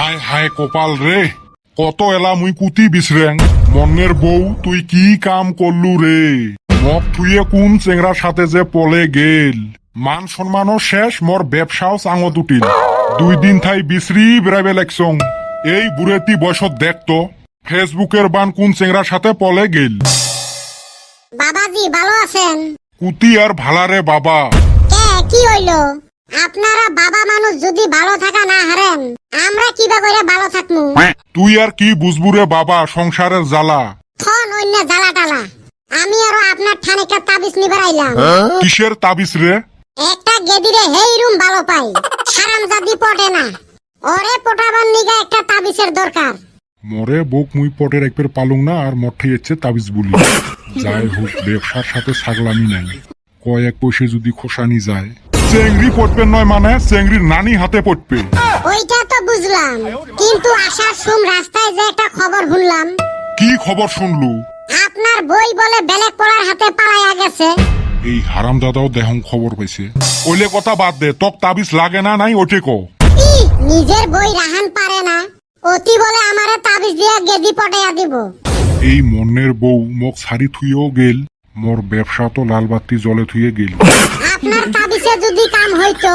হায় হায় কপাল রে, কত এলা মুই কুতি বিছরেং। মনের বউ তুই কি কাম করলু রে? মগ থুয়ে কোন চেংরার সাথে যে পলে গেল। মান সম্মানও শেষ, মোর ব্যবসাও চাঙত উঠিল। 2 দিন থাই বিশ্রি বেড়াবে লাগছং। এই বুড়েতি বয়সত দেখতো ফেসবুকের বান কোন চেংরার সাথে পলে গেল। বাবাজি ভালো আছেন? কুতি আর ভালারে বাবা। কি হইলো? আপনারা বাবা মানুষ যদি ভালো থাকা না হারেন, আমরা কিবা করে ভালো থাকমু? তুই আর কি বুঝবুরে বাবা সংসারের জ্বালা। ফোন অন্য জ্বালা টালা। আমি আরো আপনার ঠানিকা তাবিজ নিবার আইলাম। কিসের তাবিজ রে? একটা গেদিরে হেই রুম ভালো পাই, হারামজাদি পটে না। ওরে পটাবার নিগা একটা তাবিজের দরকার। মরে বুক মুই পটের একবার পালুং না আর মঠে এসছে তাবিজ বলি। যাই হোক, ব্যবসার সাথে ছাগলামি নাই। কয়েক পয়সা যদি খোসানি যায়, চেংড়ি পড়বেন নয় মানে চেংড়ির নানি হাতে পড়বে। ওইটা তো বুঝলাম, কিন্তু আসার সুম রাস্তায় যে একটা খবর শুনলাম। কি খবর শুনলু? আপনার বই বলে বেলেগ পড়ার হাতে পালাইয়া গেছে। এই হারাম দাদাও দেহং খবর পাইছে। ওইলে কথা বাদ দে, তক তাবিজ লাগে না নাই ওটে ক। নিজের বই রাহান পারে না, অতি বলে আমারে তাবিজ দিয়া গেদি পটাইয়া দিব। এই মনের বউ মোক ছাড়ি থুয়েও গেল, মোর ব্যবসা তো লালবাতি জলে থুয়ে গেল। আপনার তাবিজে যদি কাম হইতো,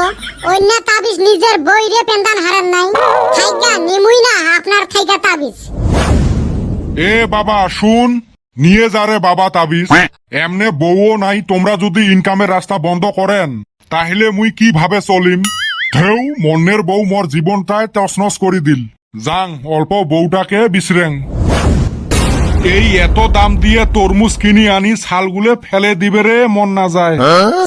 অন্য তাবিজ নিজের বই রে পেন্দান হারান নাই। থাইকা নিমুই না আপনার থাইকা তাবিজ। এ বাবা শুন, নিয়ে যারে বাবা তাবিজ। এমনে বউও নাই, তোমরা যদি ইনকামের রাস্তা বন্ধ করেন তাহলে মুই কিভাবে চলিম? ঢেউ মনের বউ মোর জীবনটাই তছনছ করে দিল। যাং অল্প বউটাকে বিছরেং। এই এত দাম দিয়ে তরমুজ কিনি আনি ছালগুলে ফেলে দিবে রে মন না যায়।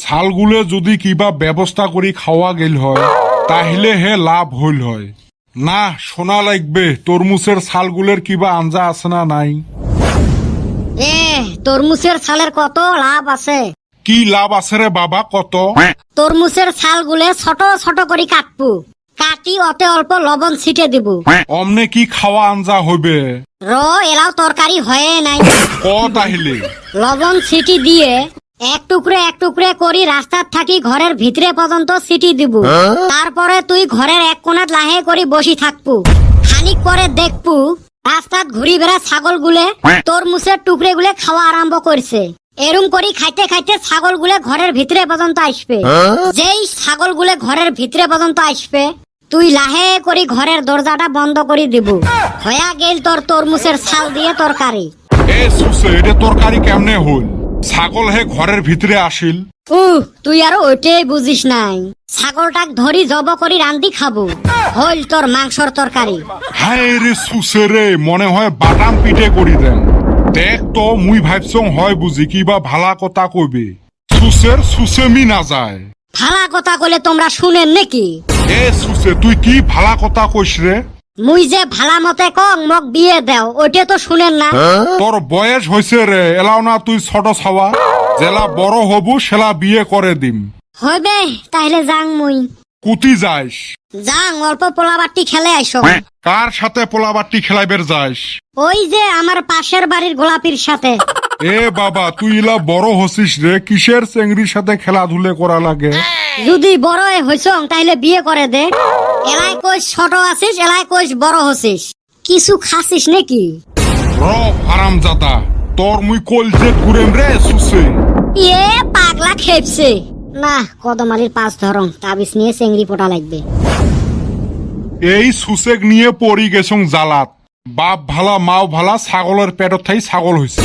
ছালগুলে যদি কিবা ব্যবস্থা করি খাওয়া গেল হয় তাহলে হে লাভ হইল হয়। না শোনা লাগবে তরমুজের ছালগুলের কিবা আঞ্জা আছে না নাই। তরমুজের ছালের কত লাভ আছে। কি লাভ আছে রে বাবা কত? তরমুজের ছালগুলে ছোট ছোট করে কাটবো, কাটি অতে অল্প লবণ ছিটে দিব। অমনে কি খাওয়া আঞ্জা হইবে? এলাও তরকারি হয়ে নাই। ক তাহলে লবণ ছিটি দিয়ে এক টুকরে করি রাস্তার থাকি ঘরের ভিতরে পর্যন্ত ছিটি দিব। তারপরে তুই ঘরের এক কোণাত লাহে করি বসি থাকবো। খানিক পরে দেখবু রাস্তাত ঘুরি বেড়া ছাগল গুলে তরমুজের টুকরে গুলে খাওয়া আরম্ভ করছে। এরম করি খাইতে খাইতে ছাগল গুলে ঘরের ভিতরে পর্যন্ত আসবে। যেই ছাগল গুলে ঘরের ভিতরে পর্যন্ত আসবে, তুই লাহে করি ঘরের দরজাটা বন্ধ করে দিব। হয়া গেল তোর তরমুজের ছাল দিয়ে তরকারি। এ সুসে, এটা তরকারি কেমনে হল? ছাগল হে ঘরের ভিতরে আসিল। তুই আরো ওইটাই বুঝিস নাই। ছাগলটাক ধরি জব করি রান্দি খাবো, হইল তোর মাংসর তরকারি। হায় রে সুসে রে, মনে হয় বাদাম পিঠে করি দেন। দেখ তো মুই ভাবছং হয় বুঝি কিবা ভালা কথা কইবে। সুসের সুসেমি না যায়। ভালা কথা কইলে তোমরা শুনেন নাকি? এ সুসে, তুই কি ভালা কথা কইস রে? মুই যে ভালা মতে কং মক বিয়ে দেও, ওইটা তো শুনেন না। তোর বয়স হয়েছে রে, এলাও না তুই ছোট ছাওয়া। জেলা বড় হবু সেলা বিয়ে করে দিম। হইবে তাইলে যাং মুই। কুতি যাইস? যাং অল্প পোলাবাটি খেলে আইসো। কার সাথে পোলাবাটি খেলাইবের যাইস? ওই যে আমার পাশের বাড়ির গোলাপির সাথে। এ বাবা, তুই ইলা বড় হসিস রে, কিসের চেংড়ির সাথে খেলাধুলে করা লাগে? যদি বড় হইছং তাইলে বিয়ে করে দে। এলাই কইস ছোট আছিস, এলাই কইস বড় হসিস। কিছু খাসিস নাকি? হারামজাদা, তোর মুই কলজে ঘুরেম রে সুসে। পাগলা খেপছে না। কদমালির 5 ধরং তাবিজ নিয়ে চেংড়ি পোটা লাগবে। এই সুসেক নিয়ে পড়ি গেছং জালাত। বাপ ভালা মাও ভালা, ছাগলের পেটত থাই ছাগল হইছে।